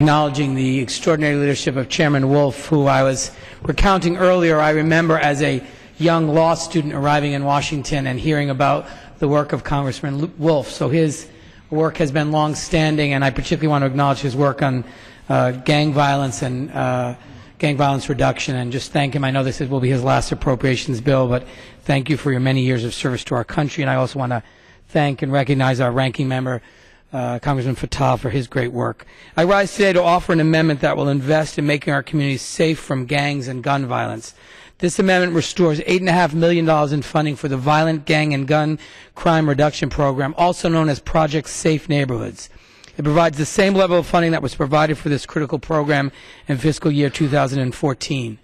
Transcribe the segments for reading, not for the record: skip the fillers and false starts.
Acknowledging the extraordinary leadership of Chairman Wolf, who I was recounting earlier. I remember as a young law student arriving in Washington and hearing about the work of Congressman Wolf. So his work has been long-standing, and I particularly want to acknowledge his work on gang violence and gang violence reduction, and just thank him. I know this will be his last appropriations bill, but thank you for your many years of service to our country. And I also want to thank and recognize our ranking member, Congressman Fattah, for his great work. I rise today to offer an amendment that will invest in making our communities safe from gangs and gun violence. This amendment restores $8.5 million in funding for the Violent Gang and Gun Crime Reduction Program, also known as Project Safe Neighborhoods. It provides the same level of funding that was provided for this critical program in fiscal year 2014.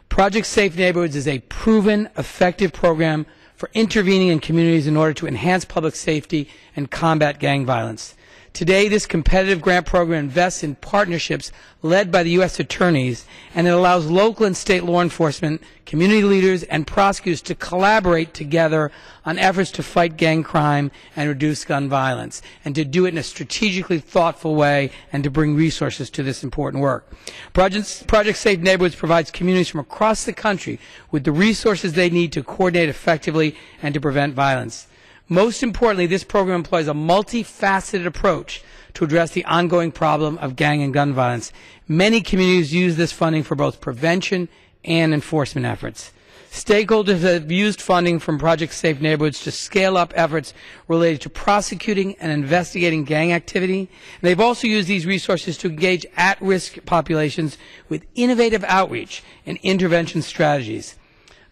Project Safe Neighborhoods is a proven, effective program for intervening in communities in order to enhance public safety and combat gang violence. Today, this competitive grant program invests in partnerships led by the U.S. attorneys, and it allows local and state law enforcement, community leaders, and prosecutors to collaborate together on efforts to fight gang crime and reduce gun violence, and to do it in a strategically thoughtful way and to bring resources to this important work. Project Safe Neighborhoods provides communities from across the country with the resources they need to coordinate effectively and to prevent violence. Most importantly, this program employs a multifaceted approach to address the ongoing problem of gang and gun violence. Many communities use this funding for both prevention and enforcement efforts. Stakeholders have used funding from Project Safe Neighborhoods to scale up efforts related to prosecuting and investigating gang activity. And they've also used these resources to engage at-risk populations with innovative outreach and intervention strategies.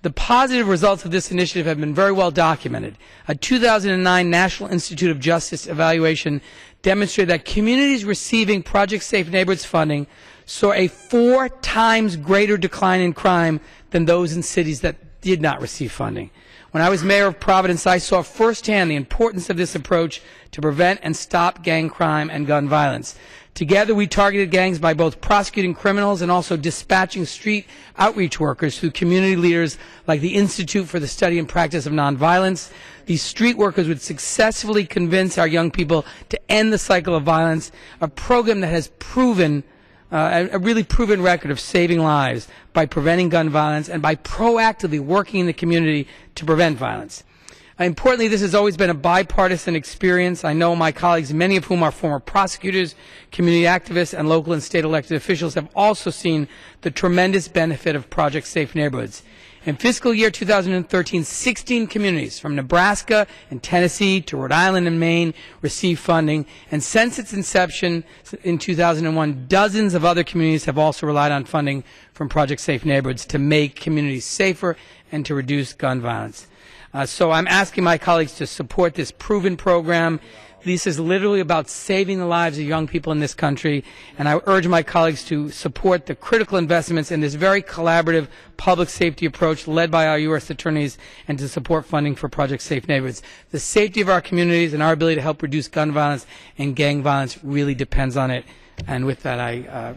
The positive results of this initiative have been very well documented. A 2009 National Institute of Justice evaluation demonstrated that communities receiving Project Safe Neighborhoods funding saw a 4 times greater decline in crime than those in cities that did not receive funding. When I was mayor of Providence, I saw firsthand the importance of this approach to prevent and stop gang crime and gun violence. Together, we targeted gangs by both prosecuting criminals and also dispatching street outreach workers through community leaders like the Institute for the Study and Practice of Nonviolence. These street workers would successfully convince our young people to end the cycle of violence, a program that has proven a really proven record of saving lives by preventing gun violence and by proactively working in the community to prevent violence. Importantly, this has always been a bipartisan experience. I know my colleagues, many of whom are former prosecutors, community activists, and local and state elected officials, have also seen the tremendous benefit of Project Safe Neighborhoods. In fiscal year 2013, 16 communities from Nebraska and Tennessee to Rhode Island and Maine received funding, and since its inception in 2001, dozens of other communities have also relied on funding from Project Safe Neighborhoods to make communities safer and to reduce gun violence. So I'm asking my colleagues to support this proven program. This is literally about saving the lives of young people in this country, and I urge my colleagues to support the critical investments in this very collaborative public safety approach led by our U.S. attorneys, and to support funding for Project Safe Neighborhoods. The safety of our communities and our ability to help reduce gun violence and gang violence really depends on it. And with that, I